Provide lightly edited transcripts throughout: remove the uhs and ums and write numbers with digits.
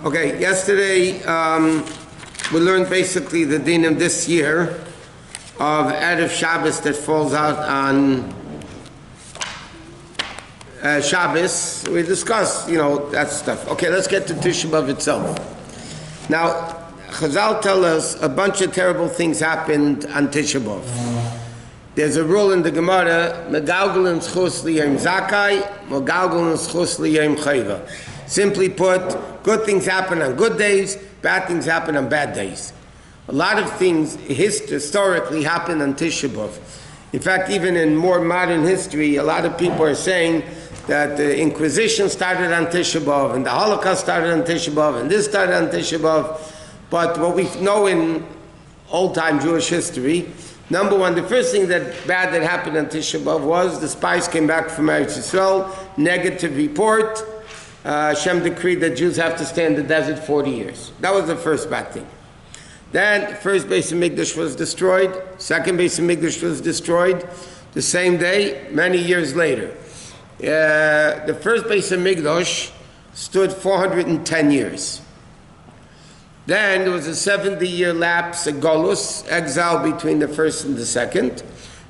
Okay, yesterday we learned basically the din of this year of Erev Shabbos that falls out on Shabbos. We discussed, that stuff. Okay, let's get to Tisha B'Av itself. Now, Chazal tell us a bunch of terrible things happened on Tisha B'Av. There's a rule in the Gemara, Megalgalin Schus Liyom Zakai, Megalgalin Schus Liyom Chayva. Simply put, good things happen on good days, bad things happen on bad days. A lot of things historically happen on Tisha B'Av. In fact, even in more modern history, a lot of people are saying that the Inquisition started on Tisha B'Av, and the Holocaust started on Tisha B'Av, and this started on Tisha B'Av. But what we know in old-time Jewish history, number one, the first thing that happened on Tisha B'Av was the spies came back from Eretz Yisrael, negative report. Hashem decreed that Jews have to stay in the desert 40 years. That was the first bad thing. Then the first Bais Din was destroyed. Second Bais Din was destroyed the same day, many years later. The first Bais Din stood 410 years. Then there was a 70-year lapse, a golus, exile between the first and the second.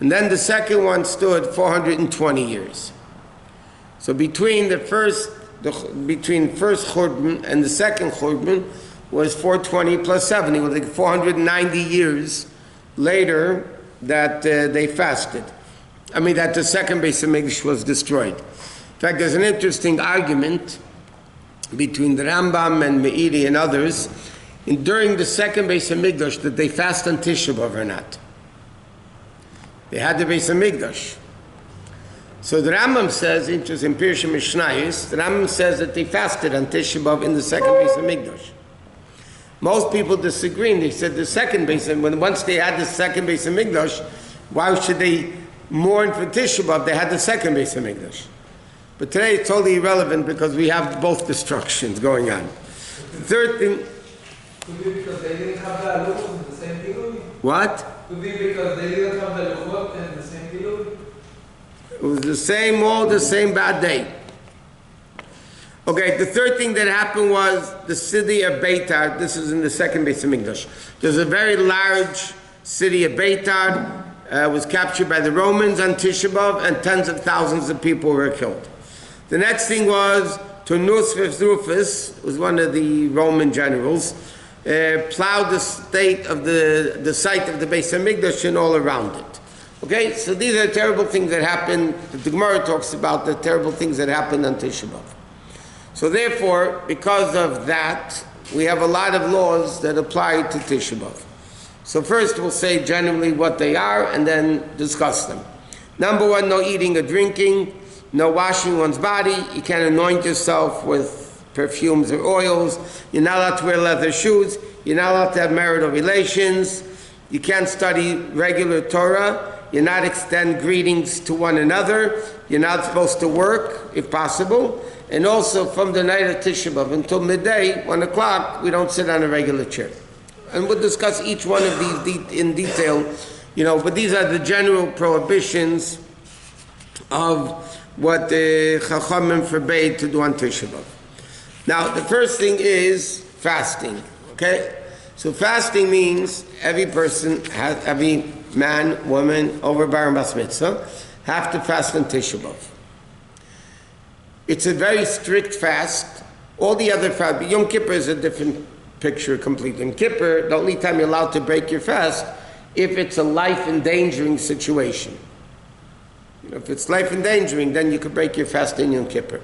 And then the second one stood 420 years. So between first Churban and the second Churban was 420 plus 70, was like 490 years later that they fasted. That the second Bais Din was destroyed. In fact, there's an interesting argument between the Rambam and Meiri and others during the second Bais Din that they fast on Tisha B'Av or not. They had the Bais Din. So the Rambam says, in Pirush Mishnayos, the Rambam says that they fasted on Tisha B'Av in the second Bais Din. Most people disagree, and they said the second Bais Din, once they had the second Bais Din, why should they mourn for Tisha B'Av? They had the second Bais Din. But today it's totally irrelevant because we have both destructions going on. The third thing... Could be because they didn't have the halachos in the same pillow? What? Could be because they didn't have the halachos in the same pillow? It was the same bad day. Okay, the third thing that happened was the city of Beitar. This is in the second Bais Din. There's a very large city of Beitar, was captured by the Romans on Tisha B'Av, and tens of thousands of people were killed. The next thing was Turnus Rufus, was one of the Roman generals, plowed the site of the Bais Din and all around it. Okay, so these are terrible things that happened. The Gemara talks about the terrible things that happened on Tisha B'Av. So therefore, because of that, we have a lot of laws that apply to Tisha B'Av. So first we'll say generally what they are and then discuss them. Number one, no eating or drinking, no washing one's body. You can't anoint yourself with perfumes or oils. You're not allowed to wear leather shoes. You're not allowed to have marital relations. You can't study regular Torah. You're not extend greetings to one another. You're not supposed to work, if possible. And also from the night of Tisha B'Av until midday, 1 o'clock, we don't sit on a regular chair. And we'll discuss each one of these in detail, but these are the general prohibitions of what the Chachamim forbade to do on Tisha B'Av. Now, the first thing is fasting, okay? So fasting means every man, woman, over bar and bas mitzvah, have to fast on Tisha B'Av. It's a very strict fast. All the other fasts, Yom Kippur is a different picture completely. In Kippur, the only time you're allowed to break your fast if it's a life-endangering situation. If it's life-endangering, then you could break your fast in Yom Kippur.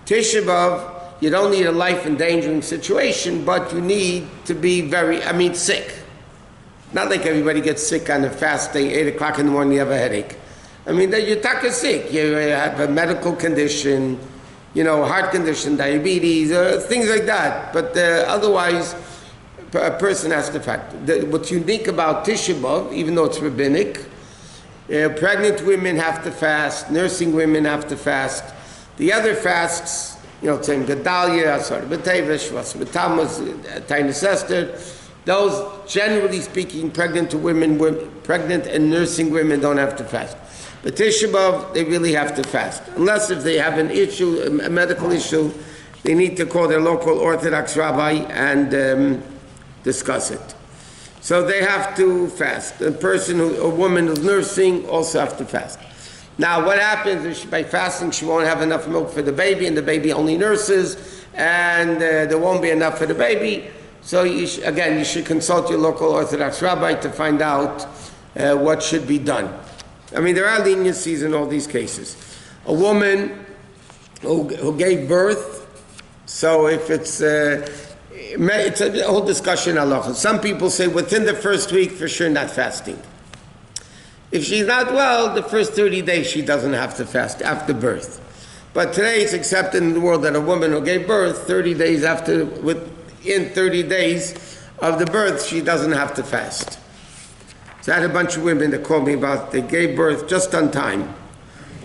Tisha B'Av, you don't need a life-endangering situation, but you need to be sick. Not like everybody gets sick on a fast day, 8 o'clock in the morning, you have a headache. You're taka sick. You have a medical condition, heart condition, diabetes, things like that. But otherwise, a person has to fast. What's unique about Tisha B'Av, even though it's rabbinic, pregnant women have to fast, nursing women have to fast. The other fasts, Tzim Gedalia, Asar B'Tevesh, Vas B'Tammuz, Tainus Esther, those, generally speaking, pregnant and nursing women don't have to fast. But Tisha B'Av, they really have to fast. Unless if they have an issue, a medical issue, they need to call their local Orthodox rabbi and discuss it. So they have to fast. A woman who's nursing also have to fast. Now what happens is by fasting she won't have enough milk for the baby, and the baby only nurses, and there won't be enough for the baby. So you should consult your local Orthodox rabbi to find out what should be done. I mean, there are leniencies in all these cases. A woman who gave birth, so if it's a whole discussion halacha. Some people say within the first week for sure not fasting. If she's not well, the first 30 days she doesn't have to fast after birth. But today it's accepted in the world that a woman who gave birth 30 days within 30 days of the birth, she doesn't have to fast. So I had a bunch of women that called me about they gave birth just on time.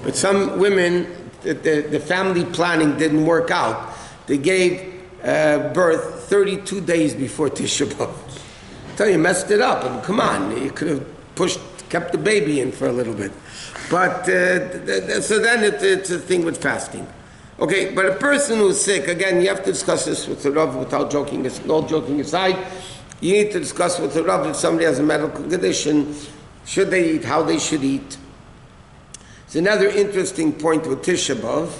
But some women, the family planning didn't work out. They gave birth 32 days before Tisha B'Av. I tell you, messed it up. And come on, you could have kept the baby in for a little bit. But so then it's a thing with fasting. Okay, but a person who's sick, again, you have to discuss this with the Rav without joking, all joking aside. You need to discuss with the Rav if somebody has a medical condition, should they eat, how they should eat. It's another interesting point with Tisha B'Av.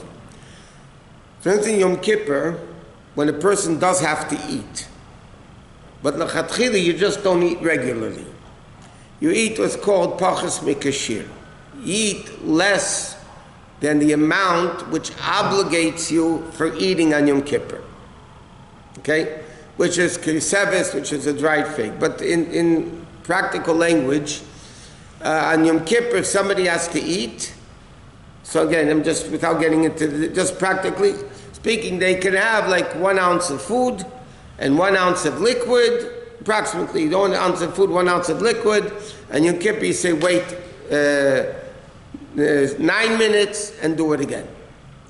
For instance, Yom Kippur, when a person does have to eat, but l'chatchila you just don't eat regularly. You eat what's called pachas mikashir. You eat less than the amount which obligates you for eating on Yom Kippur. Okay? Which is kiseves, which is a dried fig. But in practical language, on Yom Kippur, if somebody has to eat, so again, I'm just, without getting into, just practically speaking, they can have like 1 ounce of food and 1 ounce of liquid, approximately 1 ounce of food, 1 ounce of liquid, and Yom Kippur you say wait 9 minutes and do it again.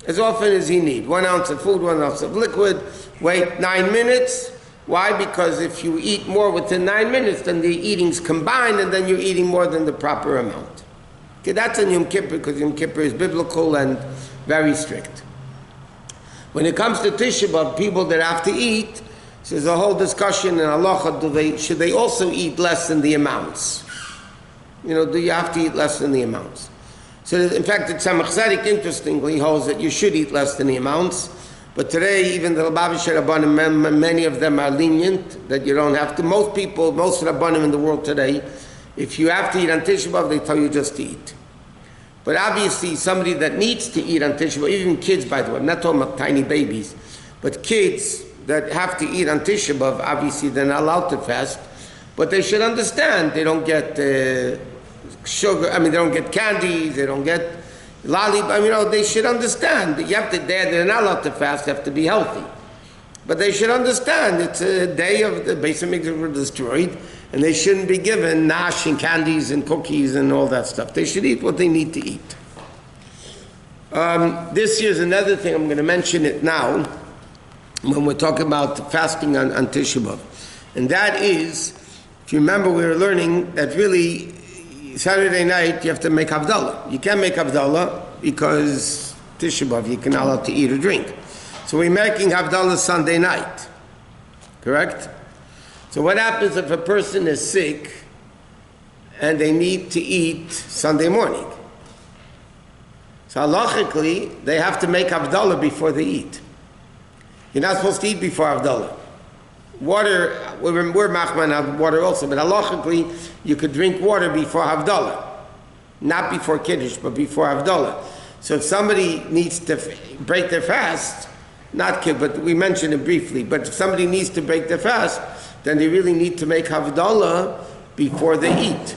As often as you need. 1 ounce of food, 1 ounce of liquid, wait 9 minutes. Why? Because if you eat more within 9 minutes, then the eating's combined and then you're eating more than the proper amount. Okay, that's on Yom Kippur because Yom Kippur is biblical and very strict. When it comes to Tisha B'Av, people that have to eat, so there's a whole discussion in halacha, should they also eat less than the amounts? Do you have to eat less than the amounts? So in fact, the Tzemach Tzedek interestingly holds that you should eat less than the amounts. But today, even the Vaad Rabbonim, many of them are lenient, that you don't have to. Most Rabbonim in the world today, if you have to eat on Tisha B'Av, they tell you just to eat. But obviously, somebody that needs to eat on Tisha B'Av, even kids, by the way, I'm not talking about tiny babies, but kids that have to eat on Tisha B'Av, obviously they're not allowed to fast, but they should understand they don't get sugar, they don't get candies, they don't get lollipop, they should understand that they're not allowed to fast, they have to be healthy. But they should understand it's a day of the Bais Din were destroyed, and they shouldn't be given nash and candies and cookies and all that stuff. They should eat what they need to eat. This year's another thing, I'm going to mention it now, when we're talking about fasting on Tisha B'Av. And that is, if you remember, we were learning that really, Saturday night, you have to make Havdalah. You can't make Havdalah because Tisha B'Av, you're not allowed to eat or drink. So we're making Havdalah Sunday night. Correct? So what happens if a person is sick and they need to eat Sunday morning? So halachically, they have to make Havdalah before they eat. You're not supposed to eat before Havdalah. Water, we're machman have water also, but halachically, you could drink water before Havdalah. Not before Kiddush, but before Havdalah. So if somebody needs to break their fast, but we mentioned it briefly, but if somebody needs to break their fast, then they really need to make Havdalah before they eat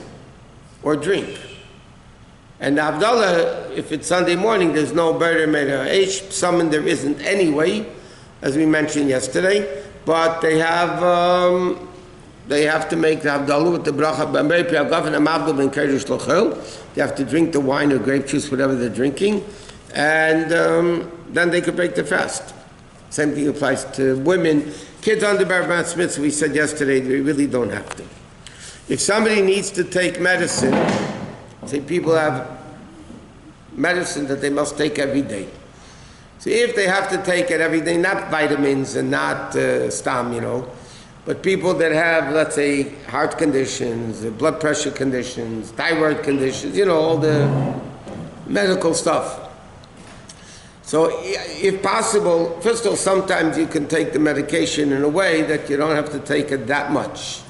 or drink. And Havdalah, if it's Sunday morning, there's no Ber Me'esh, some there isn't anyway, as we mentioned yesterday. But they have to make the Havdalah with the bracha. They have to drink the wine or grape juice, whatever they're drinking, and then they could break the fast. Same thing applies to women. Kids under bar mitzvah, we said yesterday, they really don't have to. If somebody needs to take medicine, say people have medicine that they must take every day. So if they have to take it every day, not vitamins and not stam, but people that have, let's say, heart conditions, blood pressure conditions, thyroid conditions, all the medical stuff. So if possible, first of all, sometimes you can take the medication in a way that you don't have to take it that much.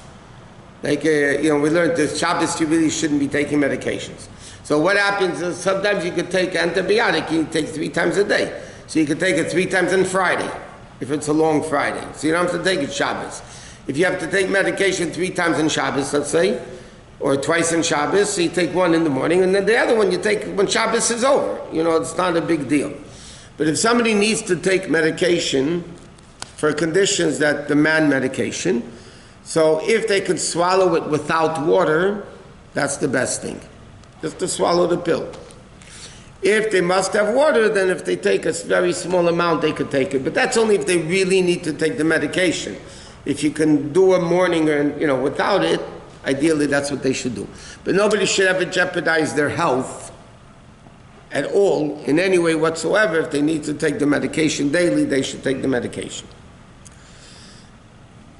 Like, we learned this, Shabbos, you really shouldn't be taking medications. So what happens is sometimes you could take antibiotic, you take 3 times a day. So you could take it 3 times on Friday, if it's a long Friday. So you don't have to take it Shabbos. If you have to take medication 3 times on Shabbos, let's say, or twice on Shabbos, so you take one in the morning, and then the other one you take when Shabbos is over. It's not a big deal. But if somebody needs to take medication for conditions that demand medication, so if they could swallow it without water, that's the best thing. Just to swallow the pill. If they must have water, then if they take a very small amount, they could take it. But that's only if they really need to take the medication. If you can do a morning or, without it, ideally that's what they should do. But nobody should ever jeopardize their health at all, in any way whatsoever. If they need to take the medication daily, they should take the medication.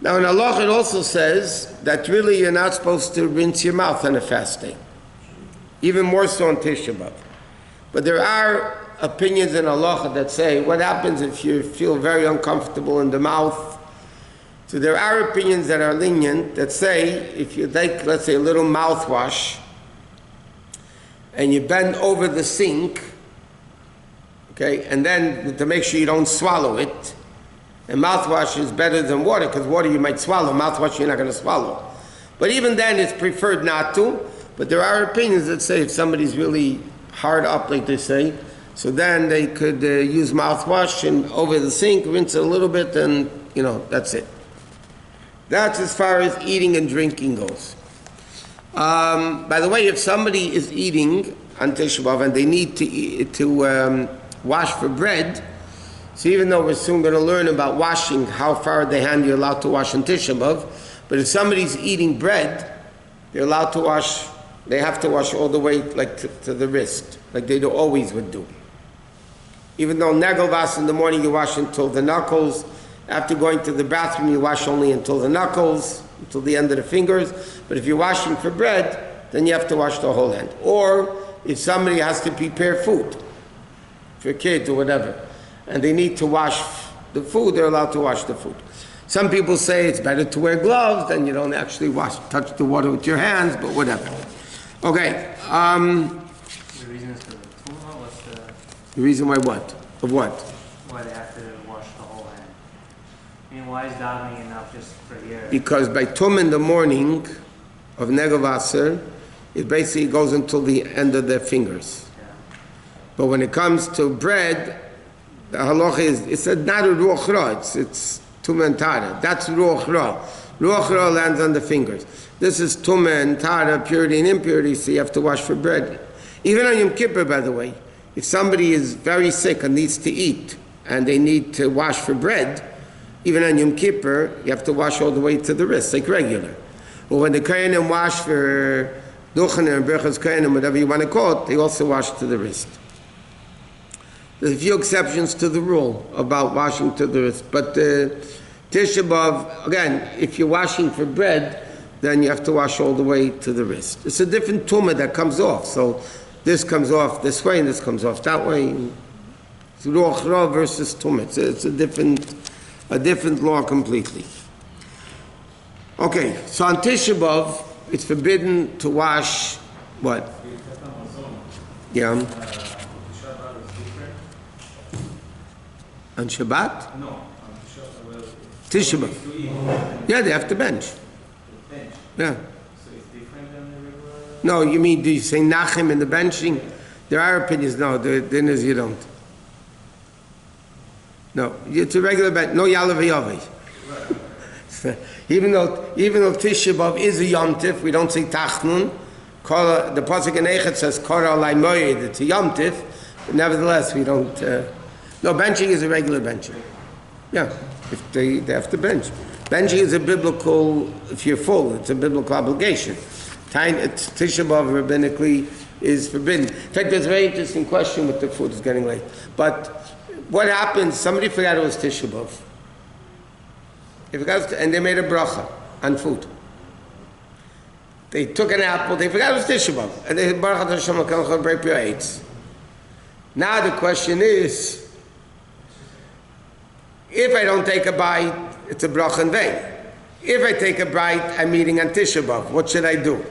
Now in halacha it also says that really you're not supposed to rinse your mouth on a fast day. Even more so on Tisha B'Av. But there are opinions in halacha that say, what happens if you feel very uncomfortable in the mouth? So there are opinions that are lenient that say, if you take, let's say, a little mouthwash, and you bend over the sink, okay, and then to make sure you don't swallow it, and mouthwash is better than water, because water you might swallow, mouthwash you're not going to swallow. But even then it's preferred not to, but there are opinions that say if somebody's really hard up, like they say, so then they could use mouthwash and over the sink, rinse it a little bit, and that's it. That's as far as eating and drinking goes. By the way, if somebody is eating on Tisha B'Av and they need to wash for bread, so even though we're soon going to learn about washing, how far the hand you're allowed to wash on Tisha B'Av, but if somebody's eating bread, they're allowed to wash, they have to wash all the way to the wrist, like they always would do. Even though Negelvas in the morning you wash until the knuckles, after going to the bathroom you wash only until the knuckles, until the end of the fingers. But if you're washing for bread, then you have to wash the whole hand. Or if somebody has to prepare food for kids or whatever, and they need to wash the food, they're allowed to wash the food. Some people say it's better to wear gloves, then you don't actually touch the water with your hands, but whatever. Okay. The reason is for the tumah? What's the reason why what? Of what? Why they have to wash the whole hand. I mean, why is davening enough just for here? Because by tum in the morning of Negavaser, it basically goes until the end of their fingers. Yeah. But when it comes to bread, the halacha is, it's not a ruach ra, it's tumah and tara. That's ruach ra. Ruach ra lands on the fingers. This is tumah and tara, purity and impurity, so you have to wash for bread. Even on Yom Kippur, by the way, if somebody is very sick and needs to eat, and they need to wash for bread, even on Yom Kippur, you have to wash all the way to the wrist, like regular. But when the Kohanim wash for Duchen and Berachas Kohanim, whatever you want to call it, they also wash to the wrist. There's a few exceptions to the rule about washing to the wrist. But Tisha B'Av, again, if you're washing for bread, then you have to wash all the way to the wrist. It's a different tumah that comes off. So this comes off this way and this comes off that way. It's ruach ra versus tumah. It's a different law completely. Okay, so on Tisha B'Av, it's forbidden to wash what? Yeah. On Shabbat? No, on Tisha B'Av. Yeah, they have to bench. bench. Yeah. So it's different than the regular? No, you mean, do you say Nachem in the benching? There are opinions, no, the dinners you don't. No, it's a regular bench, no Yalav Yavi. Even though Tisha B'Av is a Yom Tif, we don't say Tachnun. The Pasuk in Echet says Kora Alai Moed, it's a Yom Tif, but nevertheless we don't... No, benching is a regular benching. Yeah, if they have to bench. Benching is a biblical, if you're full, it's a biblical obligation. Tisha B'Av rabbinically is forbidden. In fact, there's a very interesting question with the food, it's getting late. But What happens? Somebody forgot it was Tisha B'Av. And they made a bracha on food. They took an apple, they forgot it was Tisha B'Av. And they said, Baruch Hashem HaKadosh, break your eights. Now the question is, if I don't take a bite, it's a bracha in vain. If I take a bite, I'm eating on Tisha B'Av. What should I do?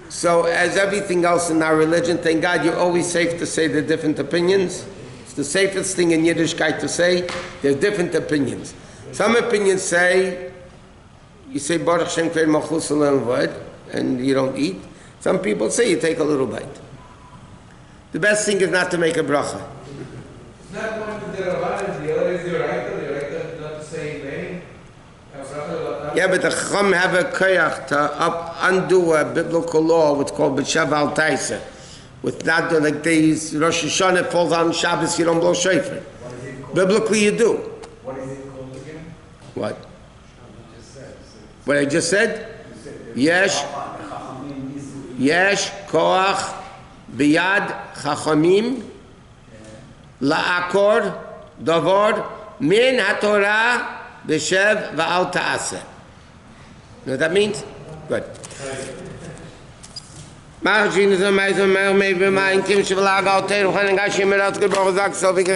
So as everything else in our religion, thank God, you're always safe to say the different opinions. It's the safest thing in Yiddishkeit to say. There's different opinions. Some opinions say, you say Baruch Hashem Kveid Malchus Vod, and you don't eat. Some people say you take a little bite. The best thing is not to make a bracha. It's not one of the Rabbanim, the other is the Yoraita not to say in vain. Yeah, but the Chacham have a koyach to undo a biblical law, what's called B'Shav Al Taisa. With not like these Rosh Hashanah falls on Shabbos, you don't blow shofar. Biblically, you do. What is it called again? What? What I just said? Yesh koach biyad chachamim la'akor davor min haTorah b'shev va'al ta'aseh. You know what that means? Good. Ma'ach